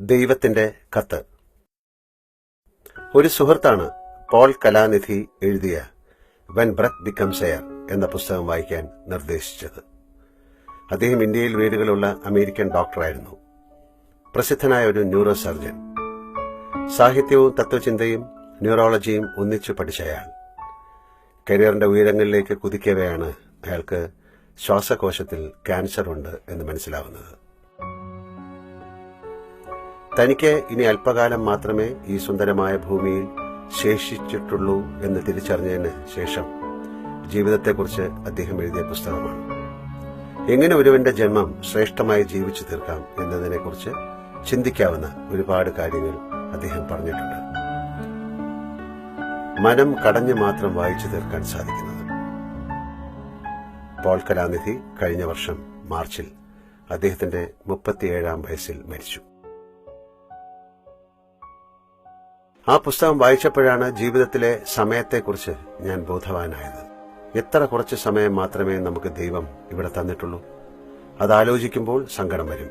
ദൈവത്തിന്റെ കത്ത്. ഒരു സുഹൃത്താണ് പോൾ കലാനിധി എഴുതിയ വെൻ ബ്രെത്ത് ബിക്കംസ് എയർ എന്ന പുസ്തകം വായിക്കാൻ നിർദ്ദേശിച്ചത്. അദ്ദേഹം ഇന്ത്യയിൽ വേരുകളുള്ള അമേരിക്കൻ ഡോക്ടറായിരുന്നു. പ്രസിദ്ധനായ ഒരു ന്യൂറോ സർജൻ. സാഹിത്യവും തത്വചിന്തയും ന്യൂറോളജിയും ഒന്നിച്ചു പഠിച്ച അയാൾ കരിയറിന്റെ ഉയരങ്ങളിലേക്ക് കുതിക്കവെയാണ് അയാൾക്ക് ശ്വാസകോശത്തിൽ ക്യാൻസർ ഉണ്ട് എന്ന് മനസ്സിലാവുന്നത്. തനിക്ക് ഇനി അല്പകാലം മാത്രമേ ഈ സുന്ദരമായ ഭൂമിയിൽ ശേഷിച്ചിട്ടുള്ളൂ എന്ന് തിരിച്ചറിഞ്ഞതിന് ശേഷം ജീവിതത്തെക്കുറിച്ച് അദ്ദേഹം എഴുതിയ പുസ്തകമാണ്. എങ്ങനെ ഒരുവന്റെ ജന്മം ശ്രേഷ്ഠമായി ജീവിച്ചു തീർക്കാം എന്നതിനെക്കുറിച്ച് ചിന്തിക്കാവുന്ന ഒരുപാട് കാര്യങ്ങൾ അദ്ദേഹം പറഞ്ഞിട്ടുണ്ട്. മനം കടഞ്ഞു മാത്രം വായിച്ചു തീർക്കാൻ സാധിക്കുന്നത്. പോൾ കലാനിധി കഴിഞ്ഞ വർഷം മാർച്ചിൽ അദ്ദേഹത്തിന്റെ 37-ാം വയസ്സിൽ മരിച്ചു. ആ പുസ്തകം വായിച്ചപ്പോഴാണ് ജീവിതത്തിലെ സമയത്തെക്കുറിച്ച് ഞാൻ ബോധവാനായത്. എത്ര കുറച്ച് സമയം മാത്രമേ നമുക്ക് ദൈവം ഇവിടെ തന്നിട്ടുള്ളൂ. അതാലോചിക്കുമ്പോൾ സങ്കടം വരും.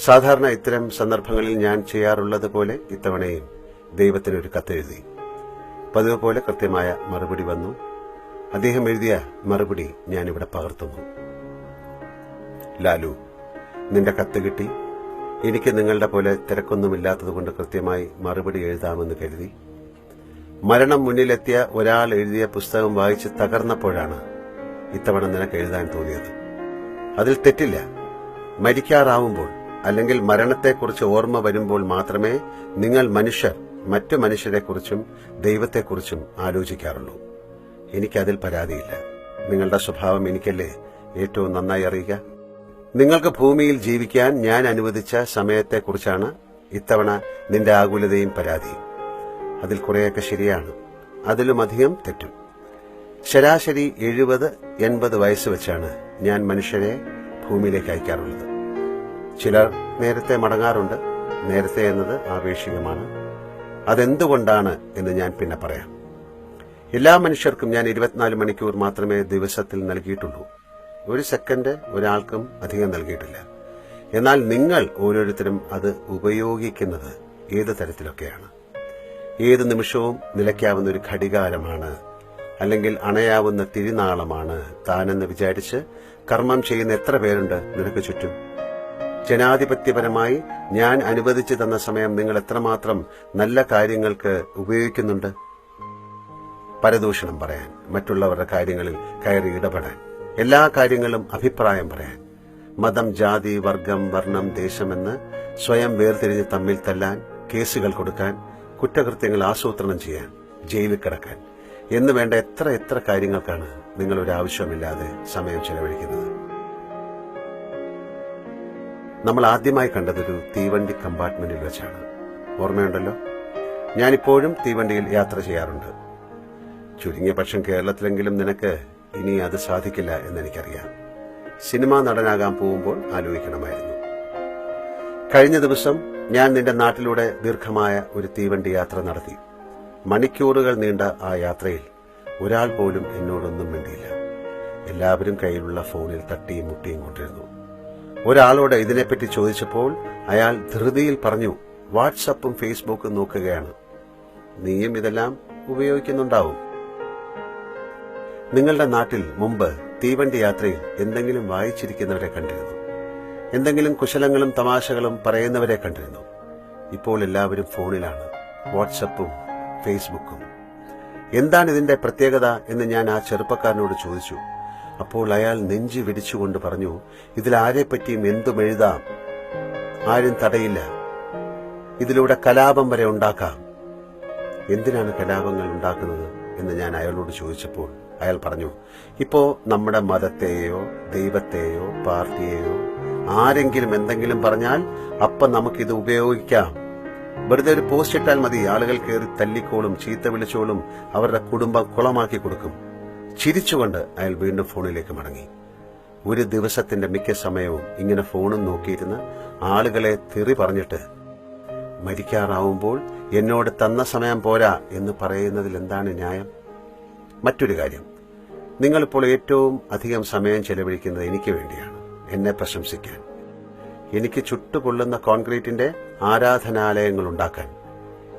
സാധാരണ ഇത്തരം സന്ദർഭങ്ങളിൽ ഞാൻ ചെയ്യാറുള്ളത് പോലെ ഇത്തവണയും ദൈവത്തിനൊരു കത്തെഴുതി. പതിവ് പോലെ കൃത്യമായ മറുപടി വന്നു. അദ്ദേഹം എഴുതിയ മറുപടി ഞാനിവിടെ പകർത്തുന്നു. ലാലു, നിന്റെ കത്ത് കിട്ടി. എനിക്ക് നിങ്ങളുടെ പോലെ തിരക്കൊന്നുമില്ലാത്തതുകൊണ്ട് കൃത്യമായി മറുപടി എഴുതാമെന്ന് കരുതി. മരണം മുന്നിലെത്തിയ ഒരാൾ എഴുതിയ പുസ്തകം വായിച്ച് തകർന്നപ്പോഴാണ് ഇത്തവണ നിനക്ക് എഴുതാൻ തോന്നിയത്. അതിൽ തെറ്റില്ല. മരിക്കാറാവുമ്പോൾ അല്ലെങ്കിൽ മരണത്തെക്കുറിച്ച് ഓർമ്മ വരുമ്പോൾ മാത്രമേ നിങ്ങൾ മനുഷ്യർ മറ്റു മനുഷ്യരെക്കുറിച്ചും ദൈവത്തെക്കുറിച്ചും ആലോചിക്കാറുള്ളൂ. എനിക്കതിൽ പരാതിയില്ല. നിങ്ങളുടെ സ്വഭാവം എനിക്കല്ലേ ഏറ്റവും നന്നായി അറിയുക. നിങ്ങൾക്ക് ഭൂമിയിൽ ജീവിക്കാൻ ഞാൻ അനുവദിച്ച സമയത്തെക്കുറിച്ചാണ് ഇത്തവണ നിന്റെ ആകുലതയും പരാതിയും. അതിൽ കുറെയൊക്കെ ശരിയാണ്, അതിലുമധികം തെറ്റും. ശരാശരി 70-80 വയസ്സ് വെച്ചാണ് ഞാൻ മനുഷ്യരെ ഭൂമിയിലേക്ക് അയക്കാറുള്ളത്. ചിലർ നേരത്തെ മടങ്ങാറുണ്ട്. നേരത്തെ എന്നത് ആപേക്ഷികമാണ്. അതെന്തുകൊണ്ടാണ് എന്ന് ഞാൻ പിന്നെ പറയാം. എല്ലാ മനുഷ്യർക്കും ഞാൻ 24 മണിക്കൂർ മാത്രമേ ദിവസത്തിൽ നൽകിയിട്ടുള്ളൂ. ഒരു സെക്കൻഡ് ഒരാൾക്കും അധികം നൽകിയിട്ടില്ല. എന്നാൽ നിങ്ങൾ ഓരോരുത്തരും അത് ഉപയോഗിക്കുന്നത് ഏത് തരത്തിലൊക്കെയാണ്. ഏത് നിമിഷവും നിലയ്ക്കാവുന്ന ഒരു ഘടികാരമാണ്, അല്ലെങ്കിൽ അണയാവുന്ന തിരിനാളമാണ് താനെന്ന് വിചാരിച്ച് കർമ്മം ചെയ്യുന്ന എത്ര പേരുണ്ട് നിനക്ക് ചുറ്റും? ജനാധിപത്യപരമായി ഞാൻ അനുവദിച്ചു തന്ന സമയം നിങ്ങൾ എത്രമാത്രം നല്ല കാര്യങ്ങൾക്ക് ഉപയോഗിക്കുന്നുണ്ട്? പരദൂഷണം പറയാൻ, മറ്റുള്ളവരുടെ കാര്യങ്ങളിൽ കയറി ഇടപെടാൻ, എല്ലാ കാര്യങ്ങളും അഭിപ്രായം പറയാൻ, മതം, ജാതി, വർഗം, വർണ്ണം, ദേശമെന്ന് സ്വയം വേർതിരിഞ്ഞ് തമ്മിൽ തല്ലാൻ, കേസുകൾ കൊടുക്കാൻ, കുറ്റകൃത്യങ്ങൾ ആസൂത്രണം ചെയ്യാൻ, ജയിലിൽ കിടക്കാൻ എന്ന് വേണ്ട എത്ര കാര്യങ്ങൾക്കാണ് നിങ്ങൾ ഒരു ആവശ്യമില്ലാതെ സമയം ചെലവഴിക്കുന്നത്. നമ്മൾ ആദ്യമായി കണ്ടതൊരു തീവണ്ടി കമ്പാർട്ട്മെന്റിൽ വെച്ചാണ്. ഓർമ്മയുണ്ടല്ലോ? ഞാനിപ്പോഴും തീവണ്ടിയിൽ യാത്ര ചെയ്യാറുണ്ട്. ചുരുങ്ങിയ പക്ഷം കേരളത്തിലെങ്കിലും നിനക്ക് ഇനി അത് സാധിക്കില്ല എന്നെനിക്കറിയാം. സിനിമാ നടനാകാൻ പോകുമ്പോൾ ആലോചിക്കണമായിരുന്നു. കഴിഞ്ഞ ദിവസം ഞാൻ നിന്റെ നാട്ടിലൂടെ ദീർഘമായ ഒരു തീവണ്ടി യാത്ര നടത്തി. മണിക്കൂറുകൾ നീണ്ട ആ യാത്രയിൽ ഒരാൾ പോലും എന്നോടൊന്നും മിണ്ടിയില്ല. എല്ലാവരും കയ്യിലുള്ള ഫോണിൽ തട്ടിയും മുട്ടിയും കൊണ്ടിരുന്നു. ഒരാളോട് ഇതിനെപ്പറ്റി ചോദിച്ചപ്പോൾ അയാൾ ധൃതിയിൽ പറഞ്ഞു, വാട്സപ്പും ഫേസ്ബുക്കും നോക്കുകയാണ്. നീയും ഇതെല്ലാം ഉപയോഗിക്കുന്നുണ്ടാവും. നിങ്ങളുടെ നാട്ടിൽ മുമ്പ് തീവണ്ടി യാത്രയിൽ എന്തെങ്കിലും വായിച്ചിരിക്കുന്നവരെ കണ്ടിരുന്നു. എന്തെങ്കിലും കുശലങ്ങളും തമാശകളും പറയുന്നവരെ കണ്ടിരുന്നു. ഇപ്പോൾ എല്ലാവരും ഫോണിലാണ്, വാട്സപ്പും ഫേസ്ബുക്കും. എന്താണ് ഇതിന്റെ പ്രത്യേകത എന്ന് ഞാൻ ആ ചെറുപ്പക്കാരനോട് ചോദിച്ചു. അപ്പോൾ അയാൾ നെഞ്ചി വിടിച്ചുകൊണ്ട് പറഞ്ഞു, ഇതിൽ ആരെപ്പറ്റിയും എന്തും എഴുതാം, ആരും തടയില്ല. ഇതിലൂടെ കലാപം വരെ ഉണ്ടാക്കാം. എന്തിനാണ് കലാപങ്ങൾ ഉണ്ടാക്കുന്നത് എന്ന് ഞാൻ അയാളോട് ചോദിച്ചപ്പോൾ അയാൾ പറഞ്ഞു, ഇപ്പോ നമ്മുടെ മതത്തെയോ ദൈവത്തെയോ പാർട്ടിയെയോ ആരെങ്കിലും എന്തെങ്കിലും പറഞ്ഞാൽ അപ്പം നമുക്കിത് ഉപയോഗിക്കാം. വെറുതെ ഒരു പോസ്റ്റ് ഇട്ടാൽ മതി, ആളുകൾ കയറി തല്ലിക്കോളും, ചീത്ത വിളിച്ചോളും, അവരുടെ കുടുംബം കുളമാക്കി കൊടുക്കും. ചിരിച്ചുകൊണ്ട് അയാൾ വീണ്ടും ഫോണിലേക്ക് മടങ്ങി. ഒരു ദിവസത്തിന്റെ മിക്ക സമയവും ഇങ്ങനെ ഫോണും നോക്കിയിരുന്ന് ആളുകളെ തെറി പറഞ്ഞിട്ട് മരിക്കാറാവുമ്പോൾ എന്നോട് തന്ന സമയം പോരാ എന്ന് പറയുന്നതിൽ എന്താണ് ന്യായം? മറ്റൊരു കാര്യം, നിങ്ങളിപ്പോൾ ഏറ്റവും അധികം സമയം ചെലവഴിക്കുന്നത് എനിക്ക് വേണ്ടിയാണ്, എന്നെ പ്രശംസിക്കാൻ. എനിക്ക് ചുട്ടുപൊള്ളുന്ന കോൺക്രീറ്റിന്റെ ആരാധനാലയങ്ങൾ ഉണ്ടാക്കാൻ,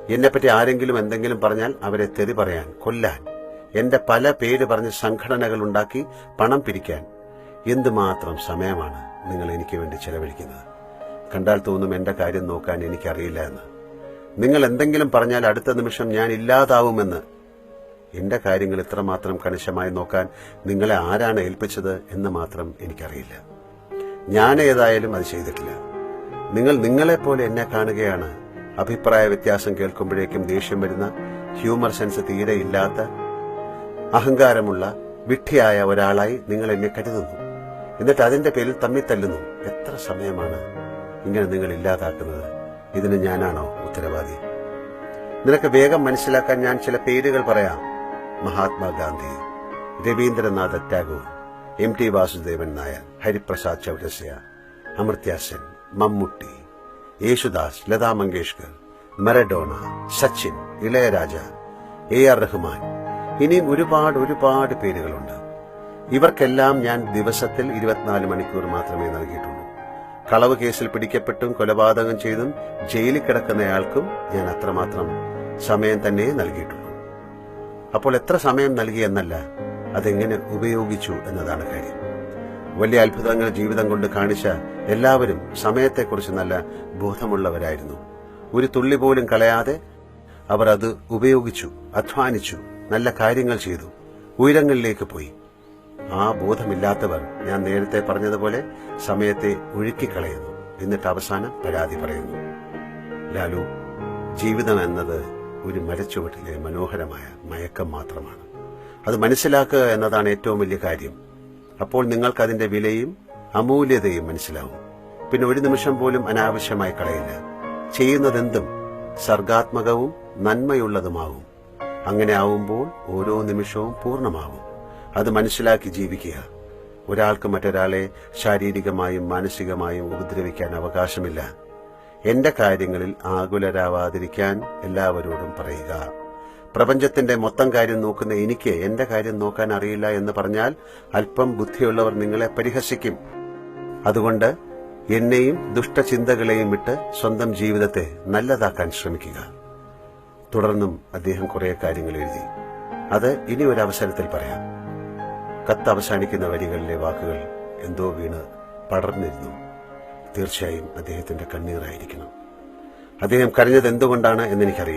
എന്നെപ്പറ്റി ആരെങ്കിലും എന്തെങ്കിലും പറഞ്ഞാൽ അവരെ തെറി പറയാൻ, കൊല്ലാൻ, എന്റെ പല പേര് പറഞ്ഞ് സംഘടനകൾ ഉണ്ടാക്കി പണം പിരിക്കാൻ എന്തുമാത്രം സമയമാണ് നിങ്ങൾ എനിക്ക് വേണ്ടി ചെലവഴിക്കുന്നത്. കണ്ടാൽ തോന്നും എന്റെ കാര്യം നോക്കാൻ എനിക്കറിയില്ല എന്ന്. നിങ്ങൾ എന്തെങ്കിലും പറഞ്ഞാൽ അടുത്ത നിമിഷം ഞാൻ ഇല്ലാതാവുമെന്ന്. എന്റെ കാര്യങ്ങൾ ഇത്രമാത്രം കണിശമായി നോക്കാൻ നിങ്ങളെ ആരാണ് ഏൽപ്പിച്ചത് എന്ന് മാത്രം എനിക്കറിയില്ല. ഞാൻ ഏതായാലും അത് ചെയ്തിട്ടില്ല. നിങ്ങൾ നിങ്ങളെപ്പോലെ എന്നെ കാണുകയാണ്. അഭിപ്രായ വ്യത്യാസം കേൾക്കുമ്പോഴേക്കും ദേഷ്യം വരുന്ന, ഹ്യൂമർ സെൻസ് തീരെ ഇല്ലാത്ത, അഹങ്കാരമുള്ള, വിഡ്ഢിയായ ഒരാളായി നിങ്ങൾ എന്നെ കരുതുന്നു. എന്നിട്ട് അതിന്റെ പേരിൽ തമ്മിൽ തല്ലുന്നു. എത്ര സമയമാണ് ഇങ്ങനെ നിങ്ങൾ ഇല്ലാതാക്കുന്നത്? ഇതിന് ഞാനാണോ ഉത്തരവാദി? നിനക്ക് വേഗം മനസ്സിലാക്കാൻ ഞാൻ ചില പേരുകൾ പറയാം. മഹാത്മാഗാന്ധി, രവീന്ദ്രനാഥ ടാഗോർ, MT വാസുദേവൻ നായർ, ഹരിപ്രസാദ് ചൗരസ്യ, അമർത്യ സെൻ, മമ്മൂട്ടി, യേശുദാസ്, ലതാ മങ്കേഷ്കർ, മറഡോണ, സച്ചിൻ, ഇളയരാജ, AR റഹ്മാൻ. ഇനിയും ഒരുപാട് പേരുകളുണ്ട്. ഇവർക്കെല്ലാം ഞാൻ ദിവസത്തിൽ 24 മണിക്കൂർ മാത്രമേ നൽകിയിട്ടുള്ളൂ. കളവ് കേസിൽ പിടിക്കപ്പെട്ടും കൊലപാതകം ചെയ്തും ജയിലിൽ കിടക്കുന്നയാൾക്കും ഞാൻ അത്രമാത്രം സമയം തന്നെ നൽകിയിട്ടുള്ളൂ. അപ്പോൾ എത്ര സമയം നൽകി എന്നല്ല, അതെങ്ങനെ ഉപയോഗിച്ചു എന്നതാണ് കാര്യം. വലിയ അത്ഭുതങ്ങൾ ജീവിതം കൊണ്ട് കാണിച്ച എല്ലാവരും സമയത്തെക്കുറിച്ച് നല്ല ബോധമുള്ളവരായിരുന്നു. ഒരു തുള്ളി പോലും കളയാതെ അവർ അത് ഉപയോഗിച്ചു, അധ്വാനിച്ചു, നല്ല കാര്യങ്ങൾ ചെയ്തു, ഉയരങ്ങളിലേക്ക് പോയി. ആ ബോധമില്ലാത്തവർ, ഞാൻ നേരത്തെ പറഞ്ഞതുപോലെ, സമയത്തെ ഒഴുക്കിക്കളയുന്നു. എന്നിട്ട് അവസാനം പരാതി പറയുന്നു. ലാലു, ജീവിതം എന്നത് ഒരു മരച്ചുവട്ടിലെ മനോഹരമായ മയക്കം മാത്രമാണ്. അത് മനസ്സിലാക്കുക എന്നതാണ് ഏറ്റവും വലിയ കാര്യം. അപ്പോൾ നിങ്ങൾക്കതിന്റെ വിലയും അമൂല്യതയും മനസ്സിലാവും. പിന്നെ ഒരു നിമിഷം പോലും അനാവശ്യമായി കളയില്ല. ചെയ്യുന്നതെന്തും സർഗാത്മകവും നന്മയുള്ളതുമാവും. അങ്ങനെ ആവുമ്പോൾ ഓരോ നിമിഷവും പൂർണ്ണമാവും. അത് മനസ്സിലാക്കി ജീവിക്കുക. ഒരാൾക്ക് മറ്റൊരാളെ ശാരീരികമായും മാനസികമായും ഉപദ്രവിക്കാൻ അവകാശമില്ല. എന്റെ കാര്യങ്ങളിൽ ആകുലരാവാതിരിക്കാൻ എല്ലാവരോടും പറയുക. പ്രപഞ്ചത്തിന്റെ മൊത്തം കാര്യം നോക്കുന്ന എനിക്ക് എന്റെ കാര്യം നോക്കാൻ അറിയില്ല എന്ന് പറഞ്ഞാൽ അല്പം ബുദ്ധിയുള്ളവർ നിങ്ങളെ പരിഹസിക്കും. അതുകൊണ്ട് എന്നെയും ദുഷ്ടചിന്തകളെയും വിട്ട് സ്വന്തം ജീവിതത്തെ നല്ലതാക്കാൻ ശ്രമിക്കുക. തുടർന്നും അദ്ദേഹം കുറെ കാര്യങ്ങൾ എഴുതി. അത് ഇനി ഒരു അവസരത്തിൽ പറയാം. കത്ത് അവസാനിക്കുന്ന വരികളിലെ വാക്കുകൾ എന്തോ വീണ് പടർന്നിരുന്നു. തീർച്ചയായും അദ്ദേഹത്തിന്റെ കണ്ണീറായിരിക്കണം. അദ്ദേഹം കരഞ്ഞത് എന്തുകൊണ്ടാണ് എന്നെനിക്കറിയില്ല.